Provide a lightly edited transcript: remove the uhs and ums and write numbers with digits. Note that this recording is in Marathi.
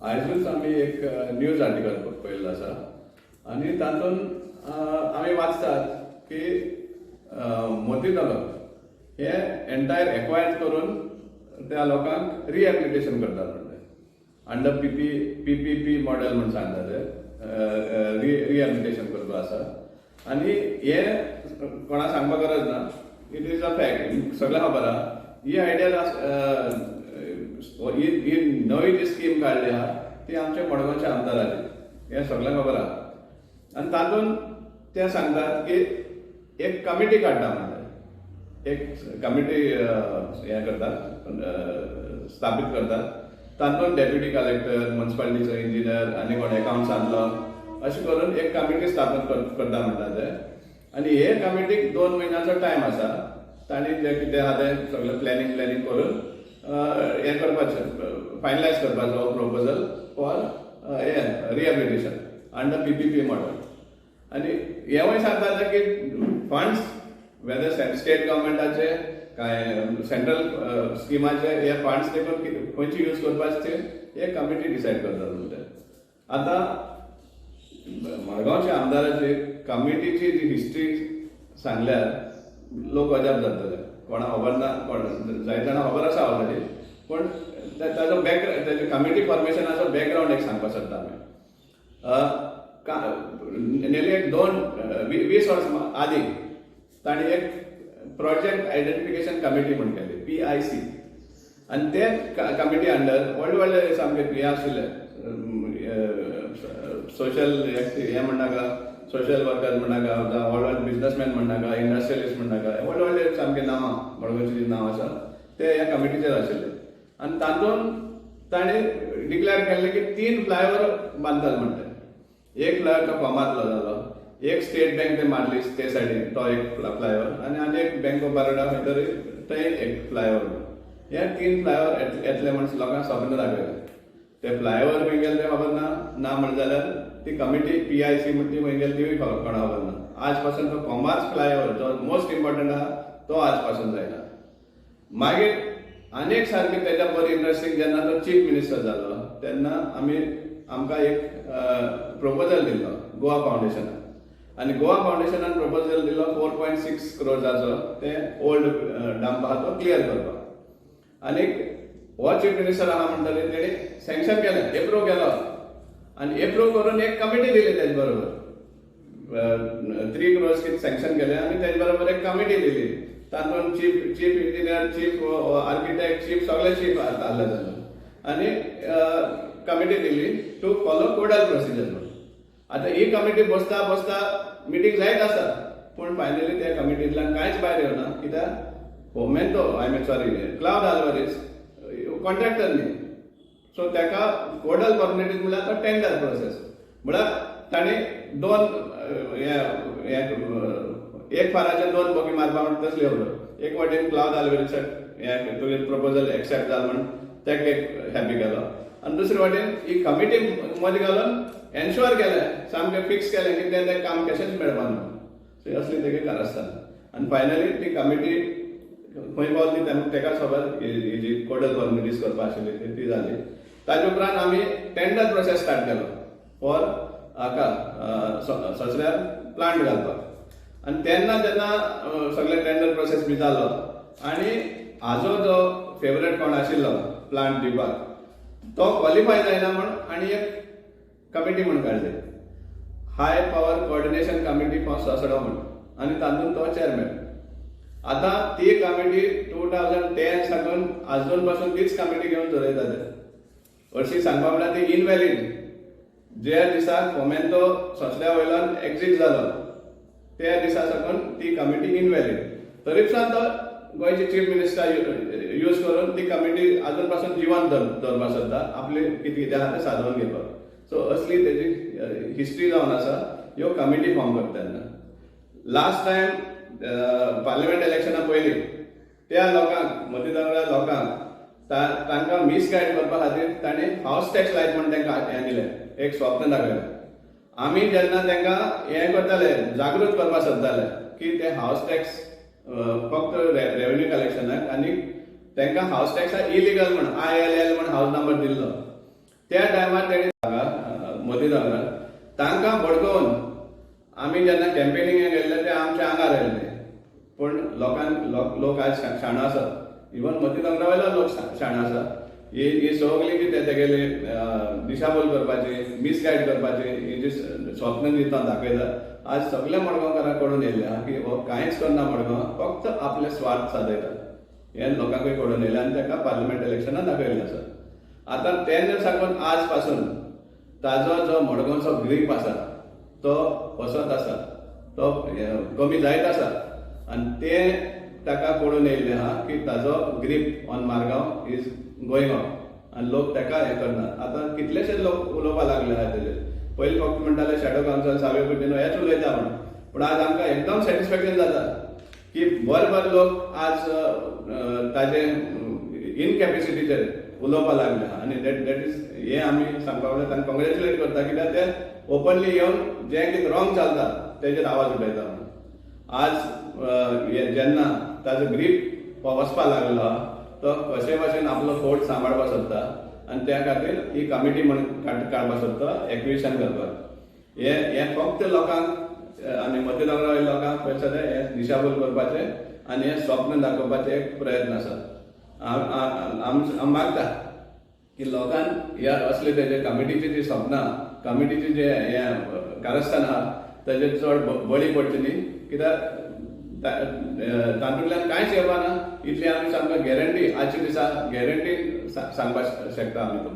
आयजूच आमी एक न्यूज आर्टिकल पळयल्लो आसा आनी तातूंत आमी वाचतात की मोतीनगर हे एंटायर एक्वायर करून त्या लोकांक रिहॅबिलिटेशन करतात म्हणजे अंडर पीपीपी मॉडेल म्हणून सांगता ते रिहॅबिलिटेशन करता आसा आनी हे कोणाक सांगपाक गरज ना. इट इज अ फॅक्ट, सगळ्यांक खबर आहा. ही आयडिया ही नवी जी स्कीम काडली आहा ती आमच्या मडगांवच्या आमदाराची, हे सगळ्यांक खबर आहा. आनी तातूंत ते सांगतात की एक कमिटी काडटा म्हणजे एक कमिटी हे करतात, स्थापीत करतात. तातूंत डेप्युटी कलेक्टर, म्युनिसिपालिटीचो इंजिनियर आनी कोण एकाउंट्सांतलो अशें करून एक कमिटी स्थापीत करता म्हणटा ते. आनी हे कमिटीक 2 म्हयन्याचो टायम आसा. तांणी जे कितें आहा तें सगळें प्लॅनिंग करून हें करपाचें, फायनलायज करपाचो प्रपोजल फॉर हे रिहॅबिलिटेशन अंडर पीपीपी मॉडेल. आनी हेवूय सांगता की फंड्स वेदर स्टेट गव्हर्मेंटाचे काय सेंट्रल स्किमाचे हे फंड्स देखून खंयचे यूज करपाचे हे कमिटी डिसायड करतात म्हणटा. आतां मडगांवच्या आमदाराची कमिटीची जी हिस्ट्री सांगल्यार लोक अजाप जातले. कोणाक खबर ना, जाय जाणां खबर आसा ऑलरेडी, पूण ताजो बॅकग्रावंड, ताजे कमिटी फॉर्मेशनाचो बॅकग्रावंड एक सांगपाक सोदता आमी. नेली एक 20 वर्सां आदी ताणी एक प्रोजेक्ट आयडेंटिफिकेशन कमिटी म्हण केली, PIC. आनी ते कमिटी अंडर व्हडले सामके हे आशिल्ले सोशल हे म्हणनाका, सोशल वर्कर म्हणनाका, व्हडले बिझनेसमॅन म्हणनाका, इंडस्ट्रियलिस्ट म्हणनाका, व्हडले सामके नांवां मडगांवची जी नांव आसा ते ह्या कमिटीचेर आशिल्ले. आनी तातूंत ताणी डिक्लेअर केल्लें की 3 फ्लायओव्हर बांदतले म्हणटा. एक फ्लायओव्हर तो कोमातलो जालो, एक स्टेट बँक ते मारली ते सायडीन तो एक फ्लायओव्हर, आनी एक बँक ऑफ बरोडा खंय थंय एक फ्लायओव्हर. हे 3 फ्लायओव्हर येतले म्हणून लोकांक सपन दाखयलें. ते फ्लायओव्हर खंय गेले ते खबर ना म्हणलें जाल्यार ती कमिटी PIC म्हणटी खंय गेली तीय कोणाक खबर ना. आज पासून तो कॉमर्स फ्लायओव्हर जो मोस्ट इम्पॉर्टंट आहा तो आज पासून जायना. मागीर आनीक सारकें तेच्या बरी इंटरेस्टिंग जेन्ना तो चीफ मिनिस्टर जालो तेन्ना आमकां एक प्रपोजल दिल्लो गोवा फावंडेशनान. आनी गोवा फावंडेशनान प्रपोजल दिल्लो 4.6 crores ते ओल्ड डंप आहा तो क्लियर करपाक. आनी हो चीफ मिनिस्टर आहा म्हणटले तेणी सँक्शन केलें, एप्रूव केलो. आनी एप्रूव करून एक कमिटी दिली तेजे बरोबर 3 crores कितें सँक्शन केलें आनी तेजे बरोबर एक कमिटी दिली. तातूंत chief engineer, chief architect, chief सगळे चीफ आहले तातूंत. आनी कमिटी दिली टू फॉलो कोडल प्रोसिजर म्हणून. आतां ही कमिटी बसता मिटींग जायत आसा, पूण फायनली त्या कमिटींतल्यान कांयच भायर येवना. कित्याक मोमेंटो क्लाउड आल्वारीस कॉन्ट्रॅक्टर न्ही. सो ताका कोडल फॉर्मेलिटीज म्हळ्यार तो टेंडर प्रोसेस म्हळ्यार ताणी 2 एक फाराचे 2 बोगी मारपा म्हणून तसली खबर. एक वाटेन क्लाउड आल्वारीस तुगे प्रपोजल एक्सेप्ट जालो म्हणून ताका एक हॅपी केलो, आनी दुसरे वाटेन ही कमिटी मदीं घालून एन्श्योर केलें, सामकें फिक्स केलें की तें काम कशेंच मेळपा न्हू. सो असली तेगे कारस्थान. आनी फायनली ती कमिटी खंय पावली ताका खबर, ही जी कोडल फॉर्मेलिटीज करपा आशिल्ली ती जाली. ताजे उपरांत आमी टेंडर प्रोसेस स्टार्ट केलो फॉर हाका ससऱ्यार प्लांट घालपाक. आनी तेन्ना जेन्ना सगळे टेंडर प्रोसेस बी जालो आनी हाजो जो फेवरेट कोण आशिल्लो प्लांट दिवपाक तो क्वॉलिफाय जायना म्हूण आनी एक कमिटी म्हूण काडली, high power coordination committee for ससडो म्हूण. आनी तातूंत तो चेअरमॅन. आतां ती कमिटी 2010 साकून आजून पासून तीच कमिटी घेवन चलयता ते. हरशीं सांगपा म्हळ्यार ती इनवॅलीड. जे दिसाक मोमेंटो ससऱ्या वयल्यान एक्झीट जालो त्या दिसा साकून ती कमिटी इनवॅलीड. तरी सुद्दां तो गोंयचे चीफ मिनिस्टर यूज करून ती कमिटी आजून पासून जिवंत दवरपाक सोदता, आपले कितें आहा तें सादोवन घेवपाक. सो असली तेजी हिस्ट्री जावन आसा ह्यो कमिटी फॉर्म करता तेन्ना. लास्ट टायम पार्लिमेंट इलेक्शना पयलीं त्या लोकांक, मतीनगरा लोकांक तांकां मिसगायड करपा खातीर ताणें हावस टॅक्स लायत म्हणून तांकां हें दिलें, एक स्वप्न दाखयलें. आमी जेन्ना तांकां हें करताले, जागृत करपाक सोदताले की ते हावस टॅक्स फक्त रेव्हेन्यू कलेक्शनाक, आनी तांकां हावस टॅक्स इलिगल म्हण ILL म्हण हावस नंबर दिल्लो. त्या टायमार तेणी मोदी दोंगरार तांकां भडकोवन आमी जेन्ना कॅम्पेनिंगेक गेल्ले ते आमच्या आंगार येयले. पूण लोक आज शाणो आसात. इवन मोदी दोंगरा वयलो लोक शाणो आसा. ही सगळी जी तेगेले दिशाभूल करपाची, मिसगायड करपाची ही जी स्वप्न दिता दाखयता, आज सगळ्या मडगांवकारांक कळून येयल्लें आहा की हो कांयच करना मडगांव, फक्त आपले स्वार्थ साधयता. हें लोकांकूय कळून येयलें आनी ताका पार्लिमेंट इलेक्शनां दाखयल्लें आसा. आतां तेन्ना साकून आज पासून ताजो जो मडगांवचो ग्रीप आसा तो वसत आसा, तो कमी जायत आसा. आनी तें ताका कळून येयल्लें आहा की ताजो grip on Margao is going of आनी लोक ताका हें करनात. आतां कितलेशेच लोक उलोवपाक लागले आहा तेजेर. पयलीं फक्त म्हणटाले शॅडो कावन्सिल सावे पटीनो हेच उलयता म्हणून. पूण आज आमकां एकदम सॅटिस्फॅक्शन जाता की बरे लोक आज ताजे इनकॅपेसिटीचेर उलोवपाक लागले आहा. आनी दॅट इज हें आमी सांगपाक जाय तांकां कॉंग्रॅच्युलेट करता, कित्याक ते ओपनली येवन जें कितें रॉंग चलता तेजेर आवाज उठयता. आज जेन्ना ताजो ग्रीप वचपाक लागलो आहा तो कशे भाशेन आपलो फोर्ट सांबाळपाक सोदता आनी त्या खातीर ही कमिटी म्हणून काडपाक सोदता एक्विशन करपाक. हें फक्त लोकांक आनी मध्य दोंगरा वयल्या लोकांक पळय सदां हें दिशाभूल करपाचें आनी हें स्वप्न दाखोवपाचें एक प्रयत्न आसा. हांव मागता की लोकांक ह्या असले तेजे कमिटीची जी स्वप्नां, कमिटीची जे हें कारस्थान आहा ताजेर चड बळी पडची न्ही, कित्याक तातूंतल्यान कांयच येवपाना. इतली आमी सामको गॅरंटी आजच्या दिसा गॅरंटी सांगपाक शकता आमी तुमकां.